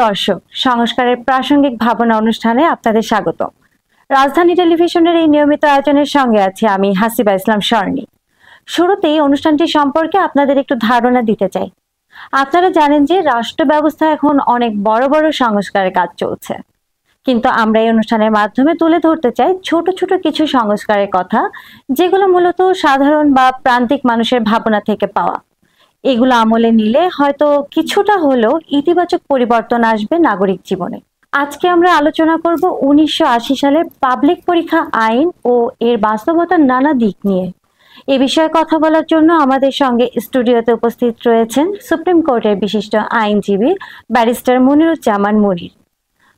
দর্শক, সংস্কারের প্রাসঙ্গিক ভাবনা অনুষ্ঠানে আপনাদের স্বাগত। রাজধানী টেলিভিশনের এই নিয়মিত আয়োজনের সঙ্গে আছি আমি হাসিবা ইসলাম স্বর্ণী। শুরুতেই অনুষ্ঠানটি সম্পর্কে আপনাদের একটু ধারণা দিতে চাই। আপনারা জানেন যে রাষ্ট্র ব্যবস্থা এখন অনেক বড় বড় সংস্কারের কাজ চলছে, কিন্তু আমরা এই অনুষ্ঠানের মাধ্যমে তুলে ধরতে চাই ছোট ছোট কিছু সংস্কারের কথা, যেগুলো মূলত সাধারণ বা প্রান্তিক মানুষের ভাবনা থেকে পাওয়া। এগুলো আমলে নিলে হয়তো কিছুটা হলেও ইতিবাচক পরিবর্তন আসবে নাগরিক জীবনে। আজকে আমরা আলোচনা করব 1980 সালের পাবলিক পরীক্ষা আইন ও এর বাস্তবতার নানা দিক নিয়ে। এ বিষয়ে কথা বলার জন্য আমাদের সঙ্গে স্টুডিওতে উপস্থিত রয়েছেন সুপ্রিম কোর্টের বিশিষ্ট আইনজীবী ব্যারিস্টার মনিরুজ্জামান মনির।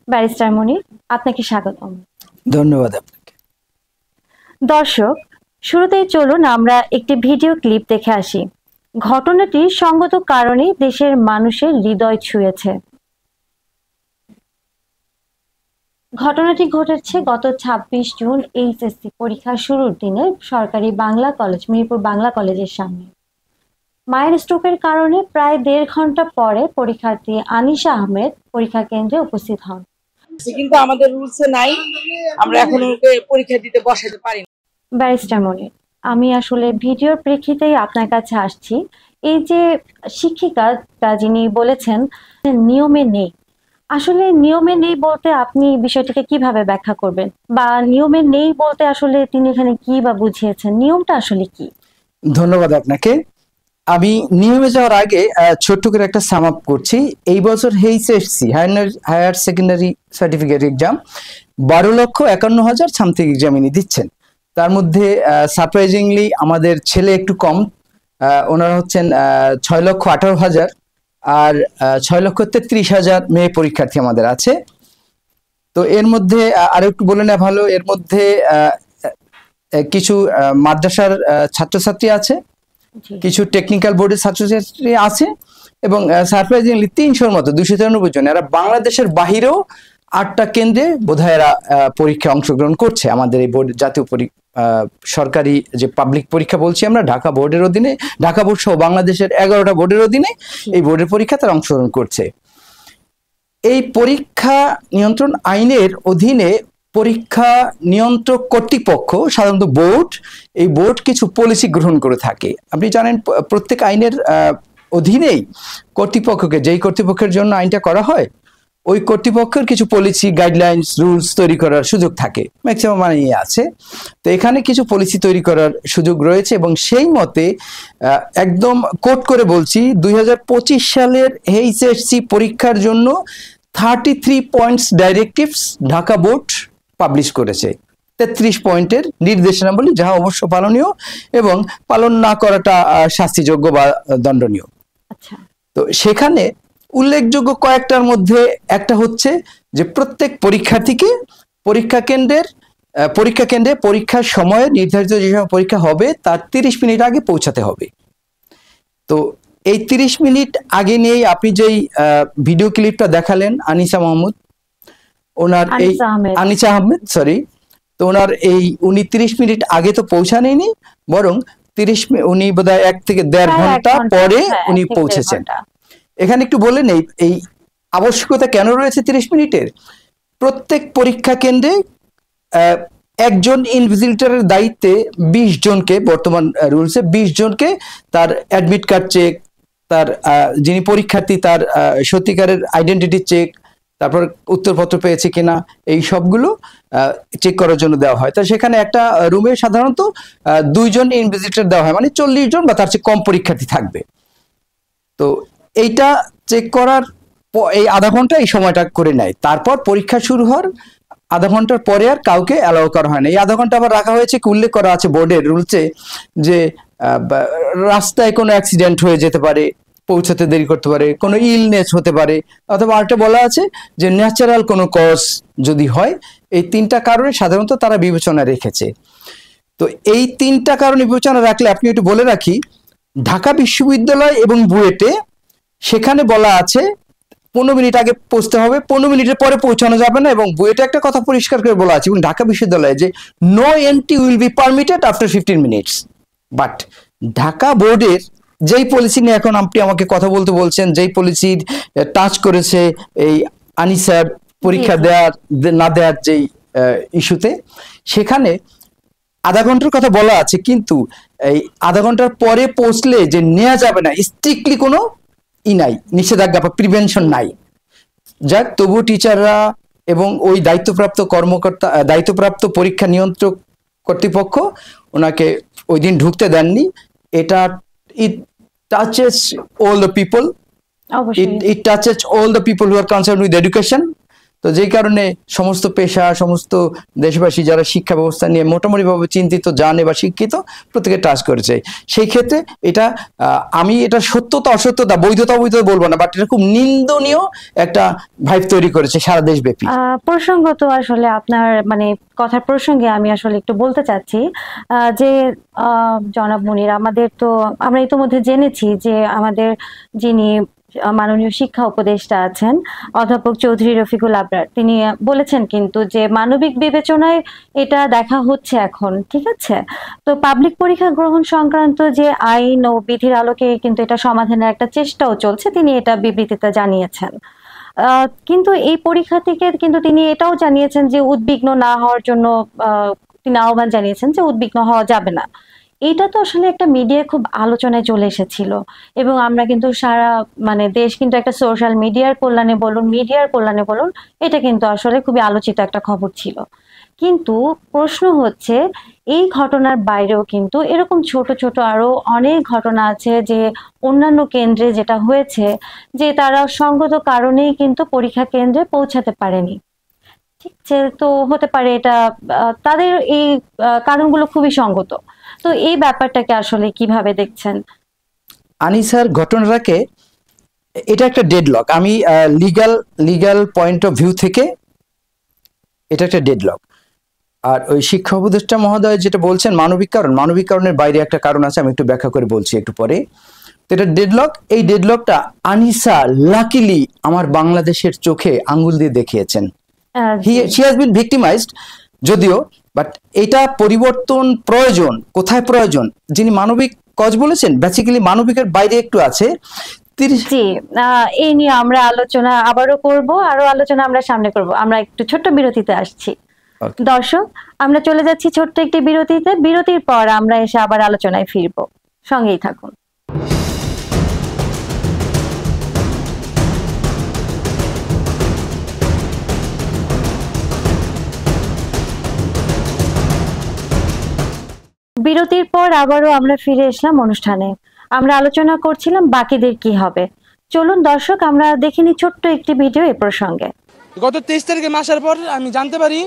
ব্যারিস্টার মনির, আপনাকে স্বাগতম। ধন্যবাদ আপনাকে। দর্শক, শুরুতেই চলুন আমরা একটি ভিডিও ক্লিপ দেখে আসি। ঘটনাটি সঙ্গত কারণে দেশের মানুষের হৃদয় ছুঁয়েছে। ঘটনাটি ঘটেছে গত 26 জুন এইচএসসি পরীক্ষা শুরুর দিনে সরকারি বাংলা কলেজ, মিরপুর বাংলা কলেজের সামনে। মায়ের স্ট্রোকের কারণে প্রায় 1.5 ঘন্টা পরে পরীক্ষার্থী আনিশা আহমেদ পরীক্ষা কেন্দ্রে উপস্থিত হন। কিন্তু আমাদের রুলসে নাই, আমরা এখন ওকে পরীক্ষা দিতে বসাতে পারি না। ব্যারিস্টার মনির, আমি আসলে ভিডিওর প্রেক্ষিতেই আপনার কাছে আসছি। এই যে শিক্ষিকা যিনি বলেছেন নিয়মে নেই, আসলে নিয়মে নেই বলতে আপনি বিষয়টিকে কিভাবে ব্যাখ্যা করবেন, বা নিয়মে নেই বলতে আসলে তিনি এখানে কি বা বুঝিয়েছেন, নিয়মটা আসলে কি? ধন্যবাদ আপনাকে। আমি নিয়মে যাওয়ার আগে ছোট্ট করে একটা সাম আপ করছি। এই বছর HSC higher secondary certificate exam 12,51,000 something examinee দিচ্ছেন। তার মধ্যে সারপ্রাইজিংলি আমাদের ছেলে একটু কম, ওনারা হচ্ছেন 6,18,000, আর 6,33,000 মেয়ে পরীক্ষার্থী আমাদের আছে। তো এর মধ্যে আরো একটু বলে নেওয়া ভালো, এর মধ্যে কিছু মাদ্রাসার ছাত্রছাত্রী আছে, কিছু টেকনিক্যাল বোর্ডের ছাত্রছাত্রী আছে, এবং সারপ্রাইজিংলি 300-র মতো 293 জন এরা বাংলাদেশের বাহিরেও 8টা কেন্দ্রে বোধহয় এরা পরীক্ষা অংশগ্রহণ করছে। আমাদের এই বোর্ড জাতীয় সরকারি যে পাবলিক পরীক্ষা বলছি আমরা, ঢাকা বোর্ডের অধীনে, ঢাকা বোর্ড সহ বাংলাদেশের 11টা বোর্ডের অধীনে এই বোর্ডের পরীক্ষা তারা অংশগ্রহণ করছে। এই পরীক্ষা নিয়ন্ত্রণ আইনের অধীনে পরীক্ষা নিয়ন্ত্রক কর্তৃপক্ষ, সাধারণত বোর্ড, এই বোর্ড কিছু পলিসি গ্রহণ করে থাকে। আপনি জানেন প্রত্যেক আইনের অধীনেই কর্তৃপক্ষকে, যেই কর্তৃপক্ষের জন্য আইনটা করা হয়, ওই কর্তৃপক্ষের কিছু পলিসি, গাইডলাইন্স, রুলস তৈরি করার সুযোগ থাকে, ম্যাক্সিমাম আইনেই আছে। তো এখানে কিছু পলিসি তৈরি করার সুযোগ রয়েছে, এবং সেই মতে একদম কোট করে বলছি, 2025 সালের এইচএসসি পরীক্ষার জন্য 33 points directives Dhaka board publish করেছে। 33 পয়েন্টের নির্দেশনাবলী, যাহা অবশ্য পালনীয় এবং পালন না করাটা শাস্তিযোগ্য বা দণ্ডনীয়। তো সেখানে উল্লেখযোগ্য কয়েকটার মধ্যে একটা হচ্ছে যে প্রত্যেক পরীক্ষার্থীকে পরীক্ষা কেন্দ্রে পরীক্ষার সময়ে, নির্ধারিত যে সময় পরীক্ষা হবে তার 30 মিনিট আগে পৌঁছাতে হবে। তো এই 30 মিনিট আগে নিয়েই আপনি যেই ভিডিও ক্লিপটা দেখালেন আনিসা আহমেদ, তো ওনার উনি 30 মিনিট আগে তো পৌঁছানেনি, বরং উনি বোধহয় 1 থেকে 1.5 ঘন্টা পরে উনি পৌঁছেছেন। এখানে একটু বলেন এই আবশ্যকতা কেন রয়েছে 30 মিনিটের। প্রত্যেক পরীক্ষা কেন্দ্রে একজন ইনভিজিলেটরের দায়িত্বে 20 জনকে, বর্তমান রুলসে 20 জনকে তার অ্যাডমিট কার্ড চেক, তার যিনি পরীক্ষার্থী তার সত্যিকারের আইডেন্টিটি চেক, তারপর উত্তরপত্র পেয়েছে কিনা, এই সবগুলো চেক করার জন্য দেওয়া হয়। তো সেখানে একটা রুমে সাধারণত 2 জন ইনভিজিলেটর দেওয়া হয়, মানে 40 জন বা তার চেয়ে কম পরীক্ষার্থী থাকবে। তো এইটা চেক করার এই আধা ঘন্টা এই সময়টা করে নেয়। তারপর পরীক্ষা শুরু হওয়ার আধা ঘন্টার পরে আর কাউকে অ্যালাউ করা হয় না। এই আধা ঘন্টা আবার রাখা হয়েছে, উল্লেখ করা আছে বোর্ডের রুলসে, যে রাস্তায় কোনো অ্যাক্সিডেন্ট হয়ে যেতে পারে, পৌঁছাতে দেরি করতে পারে, কোনো ইলনেস হতে পারে, অথবা আরেকটা বলা আছে যে ন্যাচারাল কোনো কজ যদি হয়। এই 3টা কারণে সাধারণত তারা বিবেচনা রেখেছে। তো এই 3টা কারণ বিবেচনা রাখলে, আপনি একটু বলে রাখি, ঢাকা বিশ্ববিদ্যালয় এবং বুয়েটে সেখানে বলা আছে 15 মিনিট আগে পৌঁছতে হবে, 15 মিনিটের পরে পৌঁছানো যাবে না, এবং বুয়েটে একটা কথা পরিষ্কার করে বলা আছে, এবং ঢাকা বিশ্ববিদ্যালয়ে, যে no entry will be permitted after 15 minutes. But Dhaka বোর্ডের যেই পলিসি নিয়ে এখন আপনি আমাকে কথা বলতে বলছেন, যেই পলিসির টাচ করেছে এই আনিসার পরীক্ষা না দেওয়ার যেই ইস্যুতে, সেখানে আধা ঘন্টার কথা বলা আছে, কিন্তু এই আধা ঘন্টার পরে পৌঁছলে যে নেওয়া যাবে না, স্ট্রিক্টলি কোনো নাই, নিষেধাজ্ঞা বা প্রিভেনশন নাই। যাক, তবু টিচাররা এবং ওই দায়িত্বপ্রাপ্ত কর্মকর্তা, দায়িত্বপ্রাপ্ত পরীক্ষা নিয়ন্ত্রক কর্তৃপক্ষ ওনাকে ওই দিন ঢুকতে দেননি। এটা it touches all the people, it touches all the people who are concerned with education. তো যেই কারণে সমস্ত পেশা, সমস্ত দেশবাসী যারা শিক্ষা ব্যবস্থা নিয়ে মোটামুটিভাবে চিন্তিত, জানে বা শিক্ষিত, প্রত্যেকে টাচ করেছে। সেই ক্ষেত্রে এটা আমি এটা সত্যতা অসত্যতা, বৈধতা অবৈধতা বলবো না, বাট এটা খুব নিন্দনীয় একটা ভাইব তৈরি করেছে সারা দেশব্যাপী। প্রসঙ্গত আসলে আপনার মানে কথার প্রসঙ্গে আমি আসলে একটু বলতে চাচ্ছি যে জনাব মুনির, আমাদের তো আমরা ইতিমধ্যে জেনেছি যে আমাদের যিনি মাননীয় শিক্ষা উপদেষ্টা আছেন অধ্যাপক চৌধুরী রফিকুল আবরার, তিনি বলেছেন কিন্তু যে মানবিক বিবেচনায় এটা দেখা হচ্ছে এখন, ঠিক আছে। তো পাবলিক পরীক্ষা গ্রহণ সংক্রান্ত যে আইন ও বিধির আলোকে কিন্তু এটা সমাধানের একটা চেষ্টাও চলছে, তিনি এটা বিবৃতিতে জানিয়েছেন। কিন্তু এই পরীক্ষা থেকে কিন্তু তিনি এটাও জানিয়েছেন যে উদ্বিগ্ন না হওয়ার জন্য তিনি আহ্বান জানিয়েছেন যে উদ্বিগ্ন হওয়া যাবে না। এটা তো আসলে একটা মিডিয়ায় খুব আলোচনায় চলে এসেছিল, এবং আমরা কিন্তু সারা মানে দেশ কিন্তু একটা সোশ্যাল মিডিয়ার কল্যাণে বলুন এটা কিন্তু আসলে খুবই আলোচিত একটা খবর ছিল। কিন্তু প্রশ্ন হচ্ছে, এই ঘটনার বাইরেও কিন্তু এরকম ছোট ছোট আরো অনেক ঘটনা আছে যে অন্যান্য কেন্দ্রে যেটা হয়েছে যে তারা সঙ্গত কারণেই কিন্তু পরীক্ষা কেন্দ্রে পৌঁছাতে পারেনি, ঠিক আছে। তো হতে পারে এটা তাদের এই কারণগুলো খুবই সঙ্গত। তো এই ব্যাপারটাকে আসলে কিভাবে দেখছেন? আনিসার ঘটনাটাকে, এটা একটা ডেডলক, আমি লিগ্যাল পয়েন্ট অফ ভিউ থেকে এটা একটা ডেডলক। আর ওই শিক্ষা উপদেষ্টা মহোদয় যেটা বলছেন মানবিক কারণের বাইরে একটা কারণ আছে, আমি একটু ব্যাখ্যা করে বলছি একটু পরে। তো এটা ডেডলক, এই ডেডলকটা আনিসা লাকিলি আমার বাংলাদেশের চোখে আঙ্গুল দিয়ে দেখিয়েছেন। শি হ্যাজ বিন ভিক্টিমাইজড যদিও, বাট এটা পরিবর্তন প্রয়োজন। কোথায় প্রয়োজন? যিনি মানবিক কজ বলেছেন, বেসিক্যালি মানবিকের বাইরে একটু আছে। জি, এই নিয়ে আমরা আলোচনা আবারও করব, আরো আলোচনা আমরা সামনে করব। আমরা একটু ছোট্ট বিরতিতে আসছি। দর্শক, আমরা চলে যাচ্ছি ছোট্ট একটি বিরতিতে। বিরতির পর আমরা এসে আবার আলোচনায় ফিরব, সঙ্গেই থাকুন। বিরতির পর আবারও আমরা ফিরে এসলাম অনুষ্ঠানে। আমরা আলোচনা করছিলাম বাকিদের কি হবে। চলুন দর্শক, আমরা দেখিনি ছোট্ট একটি ভিডিও এ প্রসঙ্গে। গত 23 তারিখে আসার পর আমি জানতে পারি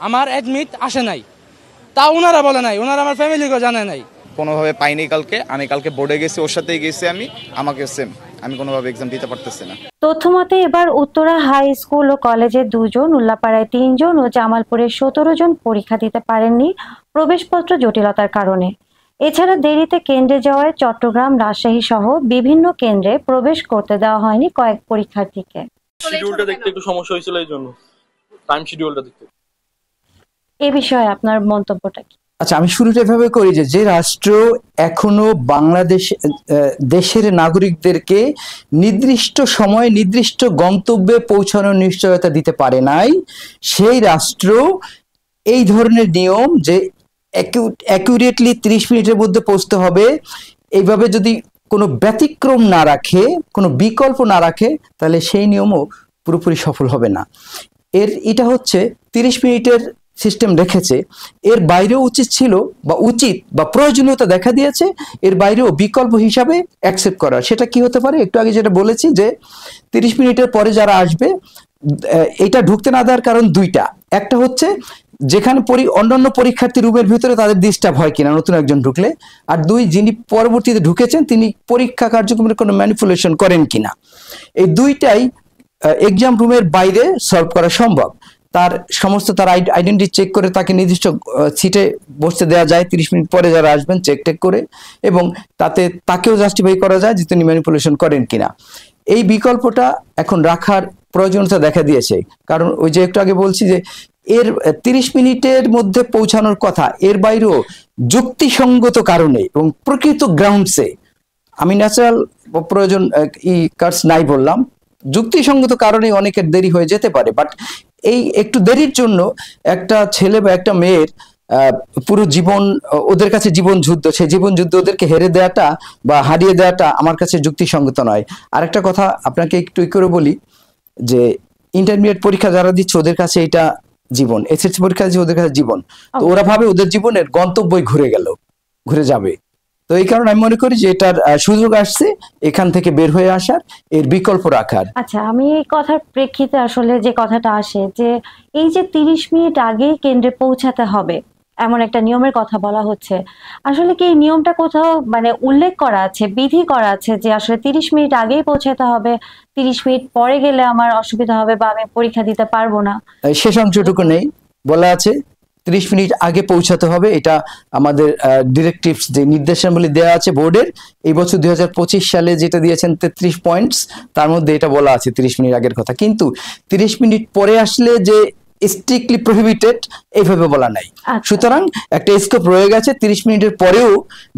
আমার অ্যাডমিট আসে নাই, তা ওনারা বলে নাই, ওনারা আমার ফ্যামিলিকেও জানায় নাই, কোনোভাবে পাইনি। আমি কালকে বোর্ডে গেছি, ওর সাথেই গেছি আমাকে সেম, আমি কোনোভাবে এক্সাম দিতে পারতেছি না। তথ্য মতে এবার উত্তরা হাই স্কুল ও কলেজে 2 জন, উল্লাপাড়ায় 3 জন ও জামালপুরে 17 জন পরীক্ষা দিতে পারেননি প্রবেশপত্র জটিলতার কারণে। এছাড়া দেরিতে কেন্দ্রে যাওয়ায় চট্টগ্রাম, রাজশাহী সহ বিভিন্ন কেন্দ্রে প্রবেশ করতে দেওয়া হয়নি কয়েক পরীক্ষার্থীকে। শিডিউলটা দেখতে একটু সমস্যা হয়েছিল, এই জন্য টাইম শিডিউলটা দেখতে। এ বিষয়ে আপনার মন্তব্যটা কি? আচ্ছা, আমি শুরুটা এভাবে করি যে রাষ্ট্র এখনো দেশের নাগরিকদেরকে নির্দিষ্ট সময়ে নির্দিষ্ট গন্তব্যে পৌঁছানোর নিশ্চয়তা দিতে পারে নাই, সেই রাষ্ট্র এই ধরনের নিয়ম যে অ্যাকুরেটলি 30 মিনিটের মধ্যে পৌঁছতে হবে, এইভাবে যদি কোনো ব্যতিক্রম না রাখে, কোনো বিকল্প না রাখে, তাহলে সেই নিয়মও পুরোপুরি সফল হবে না। এটা হচ্ছে 30 মিনিটের সিস্টেম রেখেছে, এর বাইরেও উচিত বা প্রয়োজনীয়তা দেখা দিয়েছে, এর বাইরেও বিকল্প হিসাবে অ্যাকসেপ্ট করা। সেটা কি হতে পারে? একটু আগে যেটা বলেছি যে 30 মিনিটের পরে যারা আসবে, এটা ঢুকতে না দেওয়ার কারণ দুইটা। একটা হচ্ছে যেখানে অন্যান্য পরীক্ষার্থী রুমের ভিতরে তাদের ডিস্টার্ব হয় কিনা নতুন একজন ঢুকলে, আর দুই, যিনি পরবর্তীতে ঢুকেছেন তিনি পরীক্ষা কার্যক্রমের কোনো ম্যানিপুলেশন করেন কিনা। এই দুইটাই এক্সাম রুমের বাইরে সলভ করা সম্ভব। তার আইডেন্টি চেক করে তাকে নির্দিষ্ট সিটে বসতে দেওয়া যায় 30 মিনিট পরে যারা আসবেন চেক করে, এবং তাকেও জাস্টিফাই করা যায় যে তিনি ম্যানিপুলেশন করেন কিনা। এই বিকল্পটা এখন রাখার প্রয়োজনীয়তা দেখা দিয়েছে, কারণ ওই যে একটু আগে বলছি যে এর 30 মিনিটের মধ্যে পৌঁছানোর কথা, এর বাইরেও যুক্তিসঙ্গত কারণে এবং প্রকৃত গ্রাউন্ডসে আমি ন্যাচারাল প্রয়োজন কাজ নাই বললাম, যুক্তিসঙ্গত কারণে অনেকের দেরি হয়ে যেতে পারে, বাট এই একটু দেরির জন্য একটা ছেলে বা একটা মেয়ের পুরো জীবন, ওদের কাছে জীবন যুদ্ধ, সেই জীবন যুদ্ধ ওদেরকে হেরে দেওয়াটা বা হারিয়ে দেওয়াটা আমার কাছে যুক্তিসঙ্গত নয়। আরেকটা কথা আপনাকে একটু করে বলি যে ইন্টারমিডিয়েট পরীক্ষা যারা দিচ্ছে ওদের কাছে এটা জীবন, এসএসসি পরীক্ষা দিচ্ছে ওদের কাছে জীবন, তো ওরা ভাবে ওদের জীবনের গন্তব্যই ঘুরে যাবে। তো এই কারণে আমি মনে করি যে এটার সুযোগ আসছে এখান থেকে বের হয়ে আসার, এর বিকল্প রাখার। আচ্ছা, আমি এই কথার প্রেক্ষিতে আসলে যে কথাটা আসে যে এই যে 30 মিনিট আগেই কেন্দ্রে পৌঁছাতে হবে এমন একটা নিয়মের কথা বলা হচ্ছে, আসলে কি এই নিয়মটা কোথাও মানে উল্লেখ করা আছে, বিধি করা আছে যে আসলে 30 মিনিট আগেই পৌঁছাতে হবে, 30 মিনিট পরে গেলে আমার অসুবিধা হবে বা আমি পরীক্ষা দিতে পারবো না? শেষ অংশটুকু নেই, বলা আছে 30 মিনিট আগে পৌঁছাতে হবে। এটা আমাদের ডিরেক্টিভস যে নির্দেশনাবলী দেওয়া আছে বোর্ডের, এই বছর 2025 সালে যেটা দিয়েছেন 33 পয়েন্টস, তার মধ্যে এটা বলা আছে 30 মিনিট আগের কথা। কিন্তু 30 মিনিট পরে আসলে যে স্ট্রিক্টলি প্রহিবিটেড এইভাবে বলা নাই। সুতরাং একটা স্কোপ রয়ে গেছে 30 মিনিটের পরেও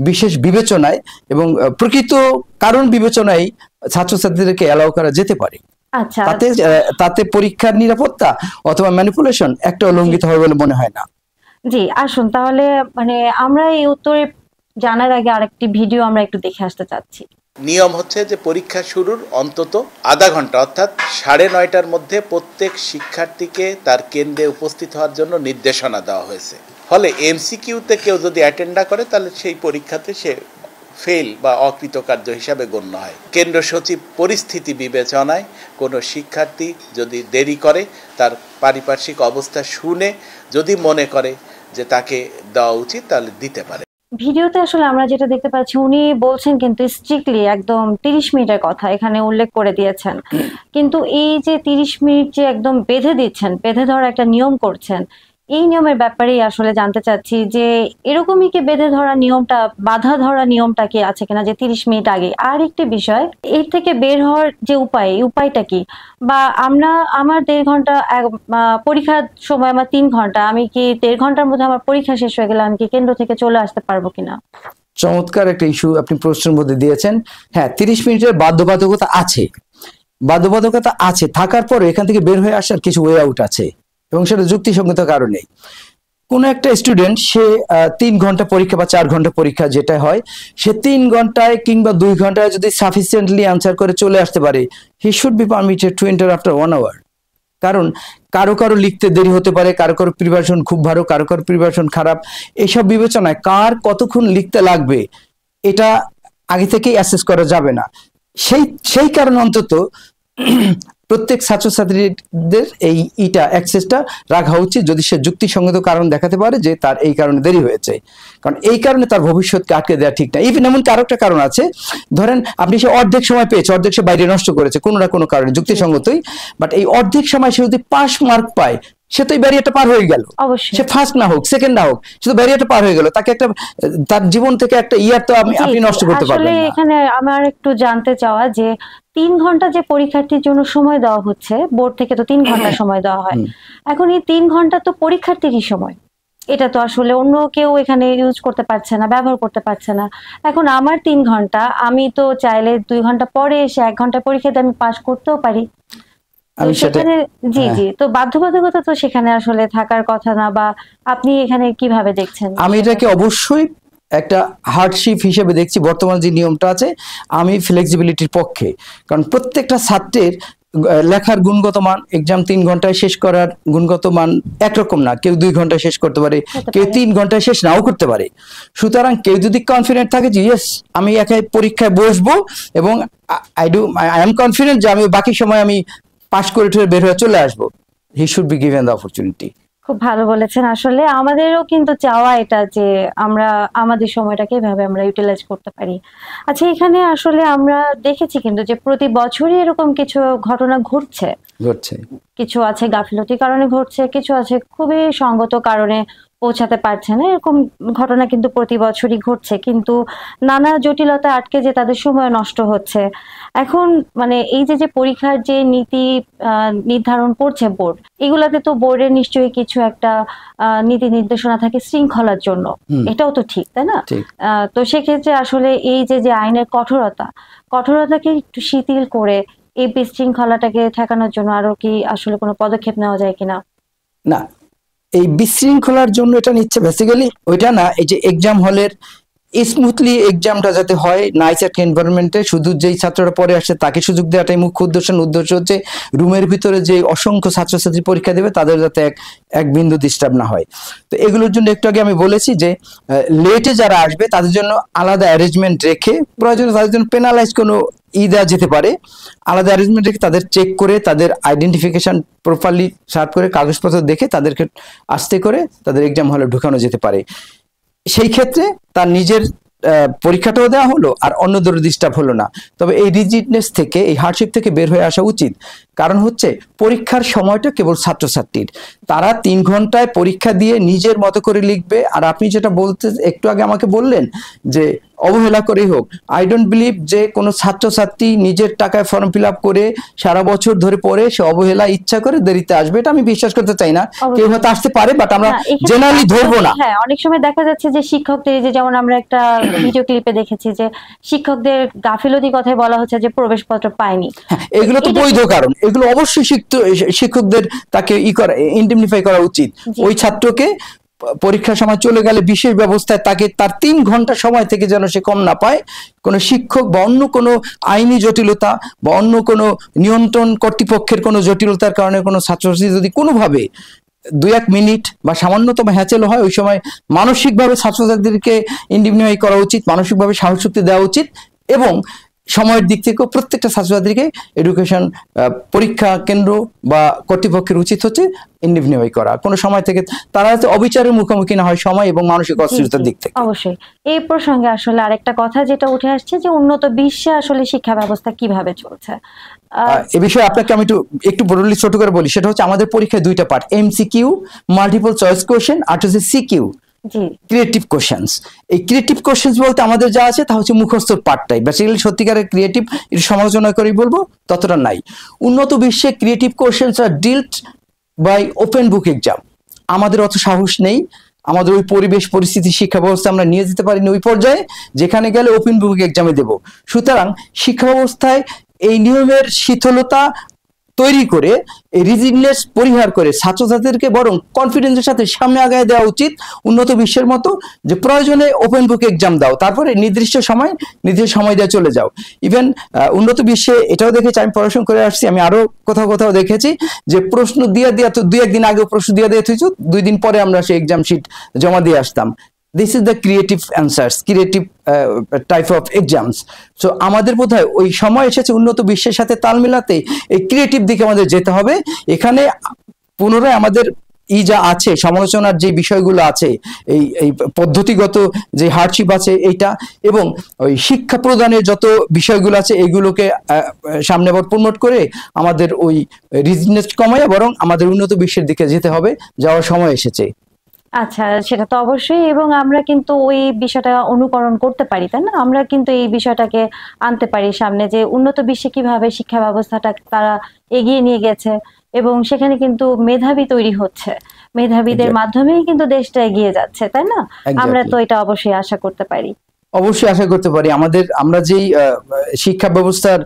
বিশেষ বিবেচনায় এবং প্রকৃত কারণ বিবেচনায় ছাত্রছাত্রীদেরকে অ্যালাউ করা যেতে পারে। আচ্ছা, তাতে পরীক্ষার নিরাপত্তা অথবা ম্যানিপুলেশন একটা লঙ্ঘিত হবে বলে মনে হয় না। জি, আসুন তাহলে মানে আমরা এই উত্তরে জানার আগে আরেকটি ভিডিও আমরা একটু দেখে আসতে চাচ্ছি। নিয়ম হচ্ছে যে পরীক্ষা শুরুর অন্তত আধা ঘন্টা অর্থাৎ 9:30টার মধ্যে প্রত্যেক শিক্ষার্থীকে তার কেন্দ্রে উপস্থিত হওয়ার জন্য নির্দেশনা দেওয়া হয়েছে। ফলে এমসিকিউতে কেউ যদি অ্যাটেন্ড না করে তাহলে সেই পরীক্ষাতে সে ফেল বা অকৃতকার্য হিসাবে গণ্য হয়। কেন্দ্র সচিব পরিস্থিতি বিবেচনায় কোনো শিক্ষার্থী যদি দেরি করে, তার পারিপার্শ্বিক অবস্থা শুনে যদি মনে করে যে তাকে দেওয়া উচিত তাহলে দিতে পারে। ভিডিওতে আসলে আমরা যেটা দেখতে পাচ্ছি, উনি বলছেন কিন্তু স্ট্রিক্টলি একদম 30 মিনিটের কথা এখানে উল্লেখ করে দিয়েছেন, কিন্তু এই যে 30 মিনিট যে একদম বেঁধে দিচ্ছেন, বেঁধে ধরা একটা নিয়ম করছেন, এই নিয়মের ব্যাপারেই আসলে জানতে চাচ্ছি যে এরকমই কি বেঁধে ধরা নিয়মটা, বাধা ধরা নিয়মটা কি আছে কিনা যে 30 মিনিট আগে? আর একটি বিষয়, এর থেকে বের হওয়ার যে উপায়টা কি? বা আমার 1.5 ঘন্টা পরীক্ষার সময় আমার 3 ঘন্টা, আমি কি 1.5 ঘন্টার মধ্যে আমার পরীক্ষা শেষ হয়ে গেলে আমি কি কেন্দ্র থেকে চলে আসতে পারবো কিনা? চমৎকার একটা ইস্যু আপনি প্রশ্নের মধ্যে দিয়েছেন। হ্যাঁ, 30 মিনিটের বাধ্যবাধকতা আছে, থাকার পরে এখান থেকে বের হয়ে আসার কিছু ওয়ে আউট আছে এবং সেটা যুক্তিসঙ্গত কারণে। কোন একটা স্টুডেন্ট সে 3 ঘন্টা পরীক্ষা বা 4 ঘন্টা পরীক্ষা যেটা হয়, সে 3 ঘন্টায় কিংবা 2 ঘন্টায় যদি সাফিসিয়েন্টলি আনসার করে চলে আসতে পারে, he should be permitted to enter after 1 hour. কারণ কারো লিখতে দেরি হতে পারে, কারো প্রিপারেশন খুব ভালো, কারো প্রিপারেশন খারাপ, এসব বিবেচনায় কার কতক্ষণ লিখতে লাগবে এটা আগে থেকেই অ্যাসেস করা যাবে না। সেই কারণে অন্তত প্রত্যেক ছাত্রছাত্রীদের এইটা অ্যাক্সেসটা রাখা উচিত, যদি সে যুক্তিসঙ্গত কারণ দেখাতে পারে যে তার এই কারণে দেরি হয়েছে, কারণ এই কারণে তার ভবিষ্যৎকে আটকে দেওয়া ঠিক না। ইভেন এমন আরো একটা কারণ আছে, ধরেন আপনি সে অর্ধেক সময় পেয়েছে, অর্ধেক সে বাইরে নষ্ট করেছে কোনো না কোনো কারণে, যুক্তিসঙ্গতই, বাট এই অর্ধেক সময় সে যদি পাস মার্ক পায়, সে তো এই ব্যারিয়ারটা পার হয়ে গেল। সে ফার্স্ট না হোক, সেকেন্ড না হোক, সে তো ব্যারিয়ারটা পার হয়ে গেল, তাকে একটা তার জীবন থেকে একটা ইয়ার তো আপনি নষ্ট করতে পারবেন না। এখানে আমার একটু জানতে চাওয়া যে 3 ঘন্টা যে পরীক্ষার্থীর জন্য সময় দেওয়া হচ্ছে, বোর্ড থেকে তো 3 ঘন্টা সময় দেওয়া হয়, এখন এই 3 ঘন্টা তো পরীক্ষার্থীরই সময়, এটা তো আসলে অন্য কেউ এখানে ইউজ করতে পারছে না, ব্যবহার করতে পারছে না। এখন আমার 3 ঘন্টা, আমি তো চাইলে 2 ঘন্টা পরে এসে 1 ঘন্টা পরীক্ষাতে আমি পাস করতেও পারি। সেখানে জি, তো বাধ্যবাধকতা তো সেখানে আসলে থাকার কথা না, বা আপনি এখানে কিভাবে দেখছেন? আমি এটাকে অবশ্যই একটা হার্ডশিপ হিসেবে দেখছি। বর্তমান যে নিয়মটা আছে, আমি ফ্লেক্সিবিলিটির পক্ষে, কারণ প্রত্যেকটা ছাত্রের লেখার গুণগত মান, এক্সাম 3 ঘন্টায় শেষ করার গুণগত মান একরকম না, কেউ 2 ঘন্টায় শেষ করতে পারে, কেউ 3 ঘন্টায় শেষ নাও করতে পারে। সুতরাং কেউ যদি কনফিডেন্ট থাকে যে ইয়েস আমি একাই পরীক্ষায় বসবো এবং আই এম কনফিডেন্ট যে আমি বাকি সময় আমি পাস করে বের হয়ে চলে আসবো, হি should be given the opportunity. খুব ভালো বলেছেন। আসলে আমাদেরও কিন্তু চাওয়া এটা যে আমরা আমাদের সময়টাকে এভাবে আমরা ইউটিলাইজ করতে পারি। আচ্ছা, এখানে আসলে আমরা দেখেছি কিন্তু যে প্রতি বছরই এরকম কিছু ঘটনা ঘটছে। কিছু আছে গাফিলতির কারণে ঘটছে, কিছু আছে খুবই সঙ্গত কারণে পৌঁছাতে পারছে না। এরকম ঘটনা কিন্তু প্রতি বছরই ঘটছে, কিন্তু নানা জটিলতা আটকে যে তাদের সময় নষ্ট হচ্ছে। এখন মানে এই যে পরীক্ষার যে নীতি নির্ধারণ করছে বোর্ড, এগুলাতে তো বোর্ডের নিশ্চয়ই কিছু একটা নীতি নির্দেশনা থাকে শৃঙ্খলার জন্য, এটাও তো ঠিক, তাই না? তো সেক্ষেত্রে আসলে এই যে আইনের কঠোরতাকে একটু শিথিল করে এই বিশৃঙ্খলাটাকে ঠেকানোর জন্য আরো কি আসলে কোনো পদক্ষেপ নেওয়া যায় কিনা? না, এই বিশৃঙ্খলার জন্য এটা নিচ্ছে বেসিক্যালি ওইটা না, এই যে এক্সাম হলের স্মুথলি এক্সামটা যাতে হয় নাইস একটা এনভায়রনমেন্টে, শুধু যেই ছাত্ররা পরে আসছে তাকে সুযোগ দেওয়াটাই মুখ্য উদ্দেশ্য হচ্ছে রুমের ভিতরে যে অসংখ্য ছাত্রছাত্রী পরীক্ষা দেবে তাদের যাতে এক বিন্দু ডিস্টার্ব না হয়। তো এগুলোর জন্য একটু আগে আমি বলেছি যে লেটে যারা আসবে তাদের জন্য আলাদা অ্যারেঞ্জমেন্ট রেখে, প্রয়োজনে তাদের জন্য পেনালাইজ কোনো দেওয়া যেতে পারে, আলাদা অ্যারেঞ্জমেন্ট রেখে তাদের চেক করে তাদের আইডেন্টিফিকেশন প্রপারলি সার্ভ করে কাগজপত্র দেখে তাদেরকে আস্তে করে তাদের এক্সাম হলে ঢুকানো যেতে পারে। সেই ক্ষেত্রে তার নিজের পরীক্ষাটাও দেওয়া হলো আর অন্যদের ডিস্টার্ব হলো না। তবে এই রিজিডনেস থেকে, এই হার্ডশিপ থেকে বের হয়ে আসা উচিত। কারণ হচ্ছে পরীক্ষার সময়টা কেবল ছাত্রছাত্রীর, তারা 3 ঘন্টায় পরীক্ষা দিয়ে নিজের মতো করে লিখবে। আর আপনি যেটা বলতে একটু আগে আমাকে বললেন যে অবহেলা করেই হোক, আই ডোন্ট বিলিভ যে কোনো ছাত্রছাত্রী নিজের টাকায় ফর্ম ফিল আপ করে সারা বছর ধরে পড়ে সে অবহেলা ইচ্ছা করে দেরিতে আসবে, এটা আমি বিশ্বাস করতে চাই না। কেউ হয়তো আসতে পারে, বাট আমরা জেনারেলি ধরবো না। হ্যাঁ, অনেক সময় দেখা যাচ্ছে যে শিক্ষকদের, যে যেমন আমরা একটা ভিডিও ক্লিপে দেখেছি যে শিক্ষকদের গাফিলতি কথায় বলা হচ্ছে যে প্রবেশপত্র পায়নি। এগুলো তো বৈধ কারণ, এগুলো অবশ্যই শিক্ষকদের তাকে ইন্ডেমনিফাই করা উচিত। ওই ছাত্রকে পরীক্ষার সময় চলে গেলে বিশেষ ব্যবস্থায় তাকে তার 3 ঘন্টা সময় থেকে যেন সে কম না পায়। কোনো শিক্ষক বা অন্য কোনো আইনি জটিলতা বা অন্য কোনো নিয়ন্ত্রণ কর্তৃপক্ষের কোনো জটিলতার কারণে কোনো ছাত্রছাত্রী যদি কোনোভাবে 2-1 মিনিট বা সামান্যতম হ্যাচেল হয়, ওই সময় মানসিকভাবে ছাত্রছাত্রীদেরকে ইন্ডিমনিফাই করা উচিত, মানসিকভাবে সাহস শক্তি দেওয়া উচিত এবং সময়ের দিক থেকেও প্রত্যেকটা ছাত্রছাত্রীকে এডুকেশন পরীক্ষা কেন্দ্র বা কর্তৃপক্ষের উচিত হচ্ছে ইন্ডিমনিফাই করা, কোনো সময় থেকে তারা যাতে অবিচারের মুখোমুখি না হয় সময় এবং মানসিক অস্থিরতার দিক থেকে। অবশ্যই এই প্রসঙ্গে আসলে আরেকটা কথা যেটা উঠে আসছে যে উন্নত বিশ্বে আসলে শিক্ষা ব্যবস্থা কিভাবে চলছে, এ বিষয়ে আপনাকে আমি একটু বলি, ছোট করে বলি। সেটা হচ্ছে আমাদের পরীক্ষায় 2টা part, MCQ multiple choice question আর হচ্ছে সিকিউ ক্রিয়েটিভ কোশ্চেন্স। এই ক্রিয়েটিভ কোশ্চেন্স বলতে আমাদের যা আছে তা হচ্ছে মুখস্থর পার্টটাই, বেসিক্যালি সত্যিকারের ক্রিয়েটিভ এর সমালোচনা করেই বলবো ততটা নাই। উন্নত বিশ্বে creative questions are dealt by open book exam. আমাদের অত সাহস নেই, আমাদের ওই পরিবেশ পরিস্থিতি শিক্ষা ব্যবস্থা আমরা নিয়ে যেতে পারিনি ওই পর্যায়ে যেখানে গেলে ওপেন বুক এক্সামে দেব। সুতরাং শিক্ষা ব্যবস্থায় এই নিয়মের শিথিলতা তৈরি করে, এই রিজিডনেস পরিহার করে ছাত্রছাত্রীদেরকে বরং কনফিডেন্সের সাথে সামনে আগায় দেওয়া উচিত উন্নত বিশ্বের মতো, যে প্রয়োজনে ওপেন বুক এক্সাম দাও, তারপরে নির্দিষ্ট সময় দিয়ে চলে যাও। ইভেন উন্নত বিশ্বে এটাও দেখেছি, আমি পড়াশোনা করে আসছি, আমি আরো কোথাও দেখেছি যে প্রশ্ন দিয়ে তো 2-1 দিন আগে প্রশ্ন দিয়ে হয়েছে, 2 দিন পরে আমরা সেই এক্সাম শিট জমা দিয়ে আসতাম। This is the creative answers, creative type of exams. So আমাদের বোধহয় ওই সময় এসেছে উন্নত বিশ্বের সাথে তাল মেলাতে এই ক্রিয়েটিভ দিকে আমাদের যেতে হবে। এখানে পুনরায় আমাদের যা আছে সমালোচনার যে বিষয়গুলো আছে, এই পদ্ধতিগত যে হার্ডশিপ আছে এইটা, এবং ওই শিক্ষা প্রদানের যত বিষয়গুলো আছে এইগুলোকে সামনে আবার প্রমোট করে আমাদের ওই রিজিডনেস কমায় বরং আমাদের উন্নত বিশ্বের দিকে যেতে হবে, যাওয়ার সময় এসেছে। আচ্ছা, সেটা তো অবশ্যই, এবং আমরা কিন্তু ওই বিষয়টা অনুকরণ করতে পারি, তাই না? আমরা কিন্তু এই বিষয়টাকে আনতে পারি সামনে যে উন্নত বিশ্বে কিভাবে শিক্ষা ব্যবস্থাটা তারা এগিয়ে নিয়ে গেছে এবং সেখানে কিন্তু মেধাবী তৈরি হচ্ছে, মেধাবীদের মাধ্যমেই কিন্তু দেশটা এগিয়ে যাচ্ছে, তাই না? আমরা তো এটা অবশ্যই আশা করতে পারি। অবশ্যই আশা করতে পারি। আমরা যেই শিক্ষা ব্যবস্থার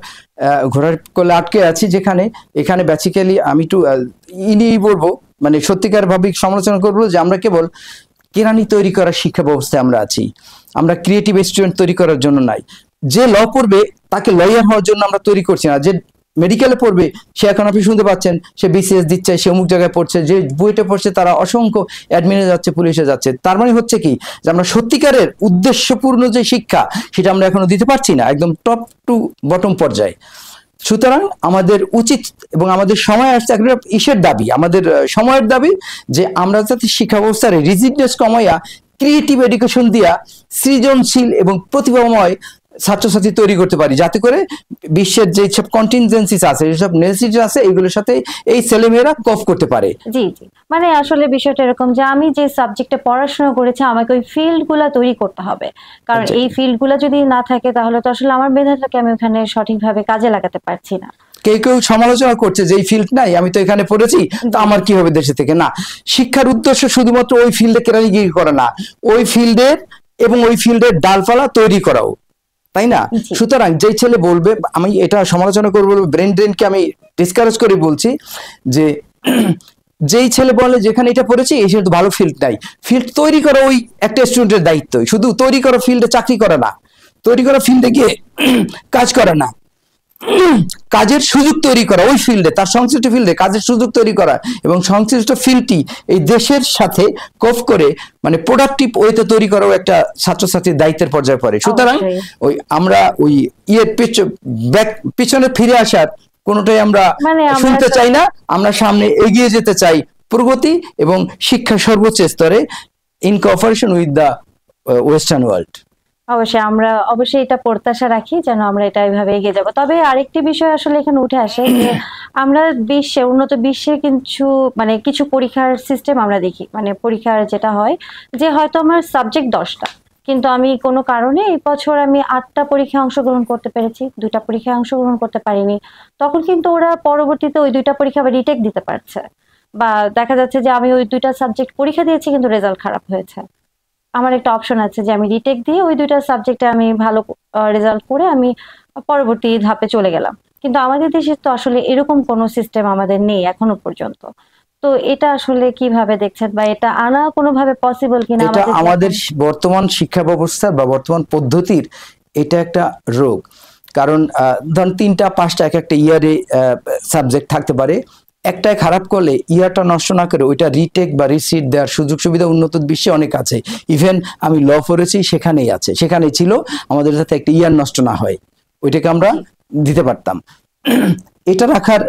ঘোড়ার কোলে আটকে আছি, এখানে বেসিক্যালি আমি একটু বলবো, মানে সত্যিকার ভাবে সমালোচনা করবো যে আমরা কেবল কেরানি তৈরি করার শিক্ষা ব্যবস্থায় আমরা আছি, আমরা ক্রিয়েটিভ স্টুডেন্ট তৈরি করার জন্য নাই। যে ল পড়বে তাকে লয়ার হওয়ার জন্য আমরা তৈরি করছি না। যে মেডিকেলে পড়বে সে, এখন আপনি শুনতে পাচ্ছেন, সে বিসিএস দিচ্ছে, সে অমুক জায়গায় পড়ছে, যে বুয়েটে পড়ছে তারা অসংখ্য অ্যাডমিনে যাচ্ছে, পুলিশে যাচ্ছে। তার মানে হচ্ছে কি যে আমরা সত্যিকারের উদ্দেশ্যপূর্ণ যে শিক্ষা সেটা আমরা এখনো দিতে পারছি না, একদম টপ টু বটম পর্যায়ে। সুতরাং আমাদের উচিত এবং আমাদের সময় আসছে একটা দাবি, আমাদের সময়ের দাবি যে আমরা যাতে শিক্ষা ব্যবস্থার রিজিডনেস কমাইয়া ক্রিয়েটিভ এডুকেশন দিয়া সৃজনশীল এবং প্রতিভাময় ছাত্রছাত্রী তৈরি করতে পারি, যাতে করে বিশ্বের যে সব কন্টিনজেন্সিস আছে, যেসব নেসেসিটি আছে, এইগুলোর সাথে এই ছেলেমেয়েরা কপ করতে পারে। জি জি, মানে আসলে বিষয়টা এরকম যে আমি যে সাবজেক্টে পড়াশোনা করেছি আমাকে ওই ফিল্ডগুলো তৈরি করতে হবে, কারণ এই ফিল্ডগুলো যদি না থাকে তাহলে তো আসলে আমার মেধাটাকে আমি ওখানে সঠিকভাবে কাজে লাগাতে পারছি না। কেউ কেউ সমালোচনা করছে যে এই ফিল্ড নাই, আমি তো এখানে পড়েছি, তো আমার কি হবে দেশে থেকে। না, শিক্ষার উদ্দেশ্য শুধুমাত্র ওই ফিল্ডে কেরানিগিরি করা না, ওই ফিল্ডের এবং ওই ফিল্ডের ডালপালা তৈরি করাও, তাই না? সুতরাং যেই ছেলে বলবে, আমি এটা সমালোচনা করবো, ব্রেন ড্রেনকে আমি ডিসকারেজ করে বলছি যে যেই ছেলে বলে যেখানে এটা পড়েছি এই তো ভালো ফিল্ড নাই, ফিল্ড তৈরি করা ওই একটা স্টুডেন্টের দায়িত্ব। শুধু তৈরি করা ফিল্ডে চাকরি করা না, তৈরি করা ফিল্ডে গিয়ে কাজ করা না, কাজের সুযোগ তৈরি করা, ওই ফিল্ডে তার সংশ্লিষ্ট ফিল্ডে কাজের সুযোগ তৈরি করা, এবং সংশ্লিষ্ট ফিল্ডটি এই দেশের সাথে কোপ করে মানে প্রোডাক্টিভ ওয়েতে তৈরি করাও একটা ছাত্রছাত্রীর দায়িত্বের পর্যায়ে পড়ে। সুতরাং ওই আমরা ওই পিছনে ফিরে আসার কোনোটাই আমরা শুনতে চাই না। আমরা সামনে এগিয়ে যেতে চাই, প্রগতি এবং শিক্ষা সর্বোচ্চ স্তরে in cooperation with the western world. অবশ্যই আমরা অবশ্যই এটা প্রত্যাশা রাখি যেন আমরা এটা এইভাবে এগিয়ে যাব। তবে আরেকটি বিষয় আসলে এখানে উঠে আসে যে আমরা উন্নত বিশ্বে কিছু পরীক্ষার সিস্টেম আমরা দেখি, মানে পরীক্ষার যেটা হয় যে হয়তো আমার সাবজেক্ট 10টা, কিন্তু আমি কোনো কারণে এই বছর আমি 8টা পরীক্ষায় অংশগ্রহণ করতে পেরেছি, 2টা পরীক্ষায় অংশগ্রহণ করতে পারিনি, তখন কিন্তু ওরা পরবর্তীতে ওই 2টা পরীক্ষা আবার রিটেক দিতে পারছে। বা দেখা যাচ্ছে যে আমি ওই 2টা সাবজেক্ট পরীক্ষা দিয়েছি কিন্তু রেজাল্ট খারাপ হয়েছে, আমার একটা অপশন আছে যে আমি রিটেক দিয়ে ওই 2টা সাবজেক্টে আমি ভালো রেজাল্ট করে আমি পরবর্তী ধাপে চলে গেলাম। কিন্তু আমাদের দেশে তো আসলে এরকম কোনো সিস্টেম আমাদের নেই এখনো পর্যন্ত। তো এটা আসলে কিভাবে দেখছেন, বা এটা আনা কোনোভাবে পসিবল কিনা? এটা আমাদের বর্তমান শিক্ষা ব্যবস্থা বা বর্তমান পদ্ধতির এটা একটা রোগ। কারণ ধরুন 3টা 5টা এক একটা ইয়ারে সাবজেক্ট থাকতে পারে, একটাই খারাপ করলে ইয়ারটা নষ্ট না করে ওইটা রিটেক বা রিসিট দেওয়ার সুযোগ সুবিধা উন্নত বিশ্বে অনেক আছে। ইভেন আমি ল পড়েছি, সেখানেই আছে, সেখানেই ছিল, আমাদের যাতে একটা ইয়ার নষ্ট না হয় ওইটাকে আমরা দিতে পারতাম। এটা রাখার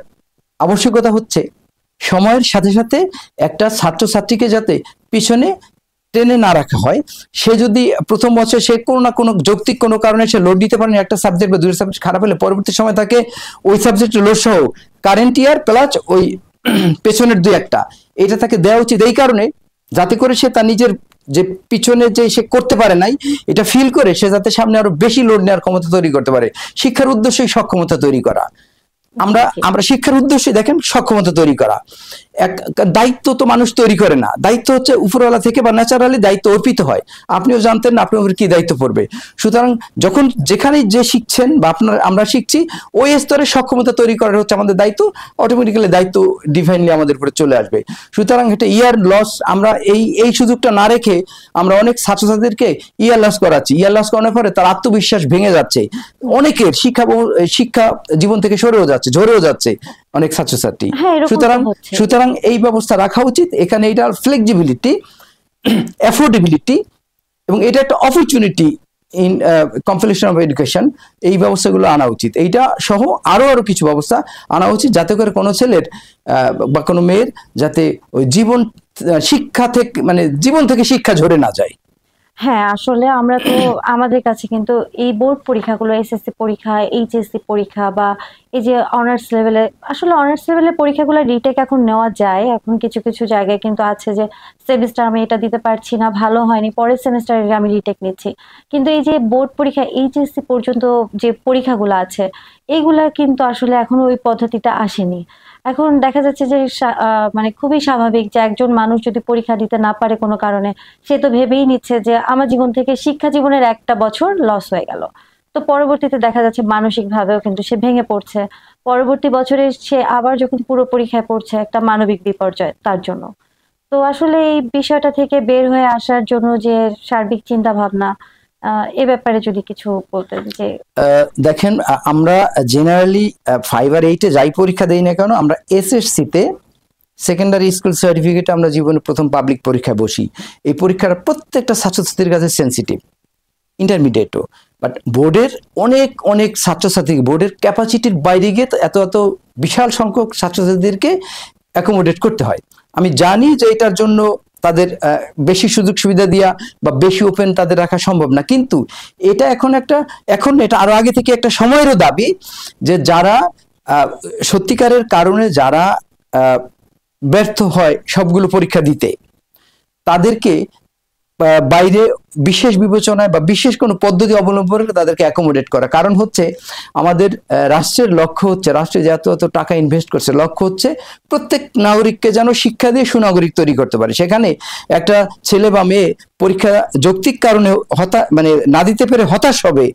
আবশ্যকতা হচ্ছে সময়ের সাথে সাথে একটা ছাত্রছাত্রীকে যাতে পিছনে টেনে না রাখা হয়। সে যদি প্রথম বছর সে কোনো না কোনো যৌক্তিক কোনো কারণে সে লোড দিতে পারেনি, একটা সাবজেক্ট বা 2টা সাবজেক্ট খারাপ হলে পরবর্তী সময় তাকে ওই সাবজেক্ট লোড সহ কারেন্ট ইয়ার প্লাস ওই পেছনের 2-1টা এটা তাকে দেওয়া উচিত, এই কারণে যাতে করে সে তার নিজের যে পিছনে যে সে করতে পারে নাই এটা ফিল করে সে যাতে সামনে আরো বেশি লোড নেওয়ার ক্ষমতা তৈরি করতে পারে। শিক্ষার উদ্দেশ্যই সক্ষমতা তৈরি করা। আমরা শিক্ষার উদ্দেশ্যে দেখেন সক্ষমতা তৈরি করা। এক দায়িত্ব তো মানুষ তৈরি করে না, দায়িত্ব হচ্ছে উপরওয়ালা থেকে বা ন্যাচারালি দায়িত্ব অর্পিত হয়। আপনিও জানতেন না আপনার কি দায়িত্ব পড়বে। সুতরাং যখন যেখানে যে শিখছেন বা আমরা শিখছি ওই স্তরে সক্ষমতা তৈরি করার হচ্ছে আমাদের দায়িত্ব, অটোমেটিক্যালি দায়িত্ব ডিভাইনলি আমাদের উপরে চলে আসবে। সুতরাং এটা ইয়ার লস, আমরা এই সুযোগটা না রেখে আমরা অনেক ছাত্রছাত্রীদেরকে ইয়ার লস করাচ্ছি। ইয়ার লস করানোর পরে তার আত্মবিশ্বাস ভেঙে যাচ্ছে, অনেকের শিক্ষা জীবন থেকে ঝরেও যাচ্ছে অনেক ছাত্রছাত্রী। সুতরাং এই ব্যবস্থা রাখা উচিত। এখানে এটা ফ্লেক্সিবিলিটি, অ্যাফোর্ডেবিলিটি এবং এটা একটা opportunity in competition of education, এই ব্যবস্থাগুলো আনা উচিত। এইটা সহ আরো কিছু ব্যবস্থা আনা উচিত যাতে করে কোনো ছেলের বা কোনো মেয়ের যাতে ওই জীবন থেকে শিক্ষা ঝরে না যায়। হ্যাঁ, আসলে আমরা তো আমাদের কাছে কিন্তু এই বোর্ড পরীক্ষাগুলো, এসএসসি পরীক্ষা, এইচএসসি পরীক্ষা বা এই যে অনার্স লেভেলের পরীক্ষাগুলো রিটেক এখন নেওয়া যায়। এখন কিছু কিছু জায়গায় কিন্তু আছে যে সেমিস্টার আমি এটা দিতে পারছি না, ভালো হয়নি, পরের সেমিস্টারে আমি রিটেক নিচ্ছি। কিন্তু এই যে বোর্ড পরীক্ষা, এইচএসসি পর্যন্ত যে পরীক্ষাগুলো আছে এইগুলা কিন্তু আসলে এখনো ওই পদ্ধতিটা আসেনি। এখন দেখা যাচ্ছে যে খুবই স্বাভাবিক যে একজন মানুষ যদি পরীক্ষা দিতে না পারে কোনো কারণে, সে তো ভেবেই নিচ্ছে যে আমার জীবন থেকে শিক্ষা জীবনের একটা বছর লস হয়ে গেল। তো পরবর্তীতে দেখা যাচ্ছে মানসিক ভাবেও কিন্তু সে ভেঙে পড়ছে। পরবর্তী বছরে সে আবার যখন পুরো পরীক্ষায় পড়ছে, একটা মানবিক বিপর্যয় তার জন্য। তো আসলে এই বিষয়টা থেকে বের হয়ে আসার জন্য যে সার্বিক চিন্তা ভাবনা, এ ব্যাপারে যদি কিছু বলতেন। যে দেখেন, আমরা জেনারেলি 5 আর 8-এ যাই পরীক্ষা দেই না কেন, আমরা এসএসসিতে সেকেন্ডারি স্কুল সার্টিফিকেটে আমরা জীবনে প্রথম পাবলিক পরীক্ষায় বসি। এই পরীক্ষাটা প্রত্যেকটা ছাত্রছাত্রীর কাছে সেন্সিটিভ, ইন্টারমিডিয়েটও। বাট বোর্ডের অনেক ছাত্রছাত্রী বোর্ডের ক্যাপাসিটির বাইরে গিয়ে এত বিশাল সংখ্যক ছাত্রছাত্রীদেরকে অ্যাকোমোডেট করতে হয়। আমি জানি যে এটার জন্য তাদের বেশি সুযোগ সুবিধা দিয়া বা বেশি ওপেন তাদের রাখা সম্ভব না, কিন্তু এটা এখন এটা আরো আগে থেকে একটা সময়েরও দাবি যে যারা সত্যিকারের কারণে যারা ব্যর্থ হয় সবগুলো পরীক্ষা দিতে, তাদেরকে বাইরে বিশেষ বিবেচনায় বা বিশেষ কোনো পদ্ধতি অবলম্বন করে তাদেরকে অ্যাকোমোডেট করা। কারণ হচ্ছে আমাদের রাষ্ট্রের লক্ষ্য হচ্ছে, রাষ্ট্রে যে এত টাকা ইনভেস্ট করছে, লক্ষ্য হচ্ছে প্রত্যেক নাগরিককে যেন শিক্ষা দিয়ে সুনাগরিক তৈরি করতে পারে। সেখানে একটা ছেলে বা মেয়ে পরীক্ষা যৌক্তিক কারণে মানে না দিতে পেরে হতাশ হবে,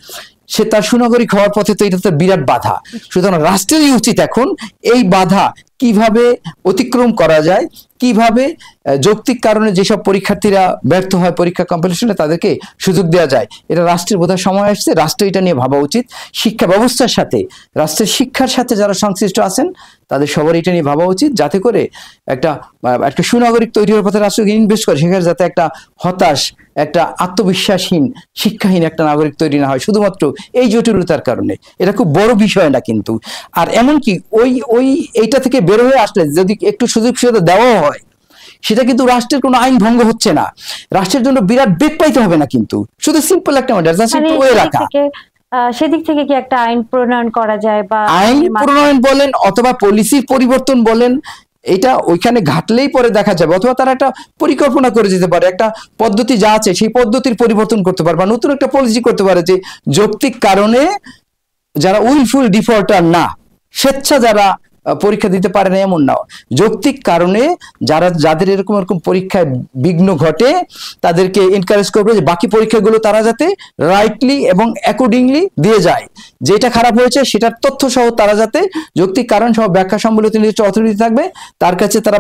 সে তার সুনাগরিক হওয়ার পথে, তো এটা তো বিরাট বাধা। সুতরাং রাষ্ট্রেরই উচিত এখন এই বাধা কিভাবে অতিক্রম করা যায়, কিভাবে যৌক্তিক কারণে যেসব পরীক্ষার্থীরা ব্যর্থ হয় পরীক্ষা কম্পিটিশনে তাদেরকে সুযোগ দেওয়া যায়, এটা রাষ্ট্রের বোধহয় সময় আসছে। রাষ্ট্র এটা নিয়ে ভাবা উচিত। শিক্ষা ব্যবস্থার সাথে, রাষ্ট্রের শিক্ষার সাথে যারা সংশ্লিষ্ট আছেন তাদের সবার এটা নিয়ে ভাবা উচিত, যাতে করে একটা সুনাগরিক তৈরি হওয়ার পথে রাষ্ট্রকে ইনভেস্ট করে, সেখানে যাতে একটা হতাশ, একটা আত্মবিশ্বাসহীন, শিক্ষাহীন একটা নাগরিক তৈরি না হয় শুধুমাত্র এই জটিলতার কারণে। এটা খুব বড় বিষয় না কিন্তু। আর এমনকি এইটা থেকে বের হয়ে আসলে যদি একটু সুযোগ সুবিধা দেওয়া হয়, সেটা কিন্তু রাষ্ট্রের কোনো আইন ভঙ্গ হচ্ছে না, রাষ্ট্রের জন্য বিরাট বেগ পাইতে হবে না, কিন্তু শুধু সিম্পল একটা ম্যাটার জাস্ট একটু ওয়ে রাখা। সেদিক থেকে কি একটা আইন প্রণয়ন করা যায়, বা আইন প্রণয়ন বলেন অথবা পলিসির পরিবর্তন বলেন, এটা ওইখানে ঘাটলেই পরে দেখা যাবে। অথবা তারা একটা পরিকল্পনা করে যেতে পারে, একটা পদ্ধতি যা আছে সেই পদ্ধতির পরিবর্তন করতে পারে, বা নতুন একটা পলিসি করতে পারে যে যৌক্তিক কারণে যারা উইলফুল ডিফল্টার না, স্বেচ্ছা যারা পরীক্ষা দিতে পারে না এমন না, যৌক্তিক কারণে যাদের এরকম পরীক্ষায় বিঘ্ন ঘটে তাদেরকে এনকারেজ করবে যে বাকি পরীক্ষাগুলো তারা যাতে রাইটলি এবং অ্যাকর্ডিংলি দিয়ে যায়। যেটা খারাপ হয়েছে সেটার তথ্য সহ তারা যাতে যৌক্তিক কারণ সহ ব্যাখ্যা সম্বলিত অথরিটি থাকবে তার কাছে তারা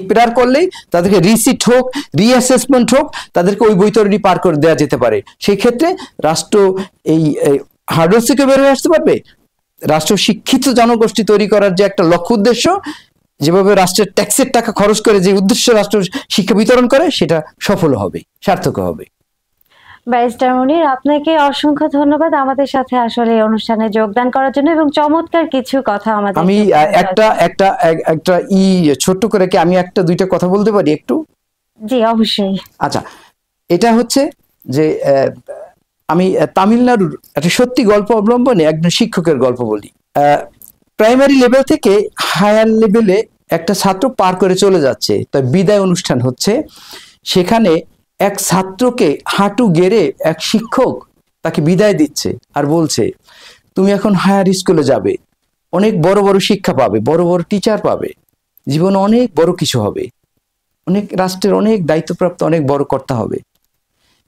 প্রেয়ার করলেই তাদেরকে রিসিট হোক, রিঅ্যাসেসমেন্ট হোক, তাদেরকে ওই বৈতরণী পার করে দেওয়া যেতে পারে। সেই ক্ষেত্রে রাষ্ট্র এই হার্ডওয়ার্স থেকে বের হয়ে আসতে পারবে। রাষ্ট্র শিক্ষিত জনগোষ্ঠী তৈরি করার যে একটা লক্ষ্য উদ্দেশ্য, যেভাবে রাষ্ট্রের ট্যাক্সের টাকা খরচ করে যে উদ্দেশ্য রাষ্ট্র শিক্ষা বিতরণ করে, সেটা সফল হবে, সার্থক হবে। ব্যারিস্টার মুনির, আপনাকে অসংখ্য ধন্যবাদ আমাদের সাথে আসলে এই অনুষ্ঠানে যোগদান করার জন্য এবং চমৎকার কিছু কথা আমাদের। আমি একটা ছোট্ট করে কি আমি একটা দুইটা কথা বলতে পারি একটু? জি অবশ্যই। আচ্ছা, এটা হচ্ছে যে আমি তামিলনাড়ুর একটা সত্যি গল্প অবলম্বনে একজন শিক্ষকের গল্প বলি। প্রাইমারি লেভেল থেকে হায়ার লেভেলে একটা ছাত্র পার করে চলে যাচ্ছে, তাই বিদায় অনুষ্ঠান হচ্ছে। সেখানে এক ছাত্রকে হাঁটু গেড়ে এক শিক্ষক তাকে বিদায় দিচ্ছে আর বলছে, তুমি এখন হায়ার স্কুলে যাবে, অনেক বড় বড় শিক্ষা পাবে, বড় বড় টিচার পাবে, জীবনে অনেক বড় কিছু হবে, অনেক রাষ্ট্রের অনেক দায়িত্বপ্রাপ্ত অনেক বড় কর্তা হবে।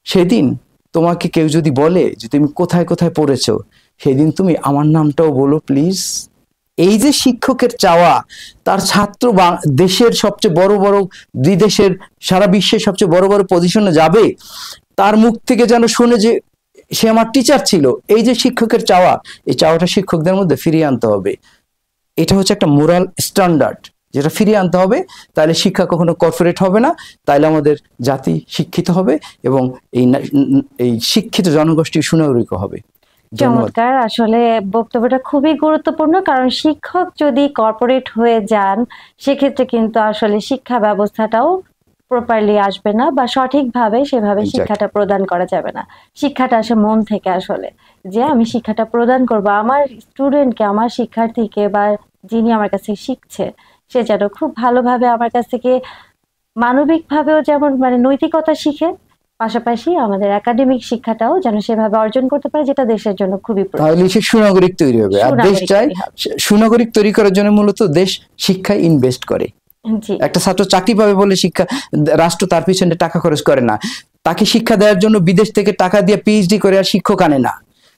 সেদিন তোমাকে কেউ যদি বলে যে তুমি কোথায় কোথায় পড়েছো, সেদিন তুমি আমার নামটাও বলো প্লিজ। এই যে শিক্ষকের চাওয়া, তার ছাত্র বা দেশের সবচেয়ে বড় বড় বিদেশের সারা বিশ্বের সবচেয়ে বড় বড় পজিশনে যাবে, তার মুখ থেকে যেন শুনে যে সে আমার টিচার ছিল। এই যে শিক্ষকের চাওয়া, এই চাওয়াটা শিক্ষকদের মধ্যে ফিরিয়ে আনতে হবে। এটা হচ্ছে একটা মোরাল স্ট্যান্ডার্ড যেটা ফিরিয়ে আনতে হবে। তাহলে শিক্ষা কখনো কর্পোরেট হবে না, তাহলে আমাদের জাতি শিক্ষিত হবে এবং এই শিক্ষিত জনগোষ্ঠী সুনাগরিক হবে। চমৎকার, আসলে বক্তব্যটা খুবই গুরুত্বপূর্ণ, কারণ শিক্ষক যদি কর্পোরেট হয়ে যান সেক্ষেত্রে কিন্তু আসলে শিক্ষা ব্যবস্থাটাও প্রপারলি আসবে না, বা সঠিকভাবে সেভাবে শিক্ষাটা প্রদান করা যাবে না। শিক্ষাটা আসে মন থেকে, আসলে যে আমি শিক্ষাটা প্রদান করব আমার স্টুডেন্টকে, আমার শিক্ষার্থীকে, বা যিনি আমার কাছে শিখছে সে যেন খুব ভালোভাবে আমার কাছ থেকে মানবিকভাবেও যেমন মানে নৈতিকতা শিখে, পাশাপাশি আমাদের একাডেমিক শিক্ষাটাও যেন সেভাবে অর্জন করতে পারে, যেটা দেশের জন্য খুবই প্রয়োজন। তাহলে সে সুনাগরিক তৈরি হবে। আর দেশ চাই সুনাগরিক তৈরি করার জন্য মূলত দেশ শিক্ষায় ইনভেস্ট করে। একটা ছাত্র চাকরি পাবে বলে শিক্ষা রাষ্ট্র তার পিছনে টাকা খরচ করে না। তাকে শিক্ষা দেওয়ার জন্য বিদেশ থেকে টাকা দিয়ে পিএইচডি করে আর শিক্ষক আনে না,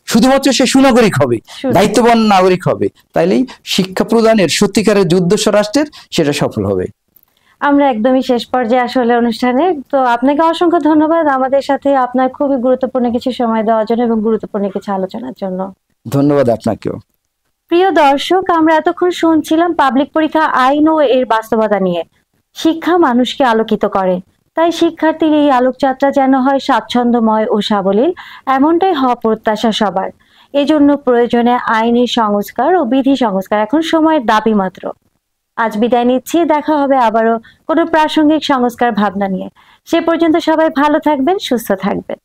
শুধুমাত্র সে সুনাগরিক হবে, দায়িত্ববান নাগরিক হবে। তাইলেই শিক্ষা প্রদানের সত্যিকারের যে উদ্দেশ্য রাষ্ট্রের, সেটা সফল হবে। আমরা একদমই শেষ পর্যায়ে আসলে অনুষ্ঠানে। তো আপনাকে অসংখ্য ধন্যবাদ আমাদের সাথে আপনার খুবই গুরুত্বপূর্ণ কিছু সময় দেওয়ার জন্য এবং গুরুত্বপূর্ণ কিছু আলোচনার জন্য। ধন্যবাদ আপনাকেও। প্রিয় দর্শক, আমরা এতক্ষণ শুনছিলাম পাবলিক পরীক্ষা আইন ও এর বাস্তবতা নিয়ে। শিক্ষা মানুষকে আলোকিত করে, তাই শিক্ষার্থীর এই আলোকযাত্রা যেন হয় স্বাচ্ছন্দ্যময় ও সাবলীল, এমনটাই হওয়া প্রত্যাশা সবার। এজন্য প্রয়োজনে আইনি সংস্কার ও বিধি সংস্কার এখন সময়ের দাবি মাত্র। আজ বিদায় নিচ্ছি, দেখা হবে আবারও কোনো প্রাসঙ্গিক সংস্কার ভাবনা নিয়ে। সে পর্যন্ত সবাই ভালো থাকবেন, সুস্থ থাকবেন।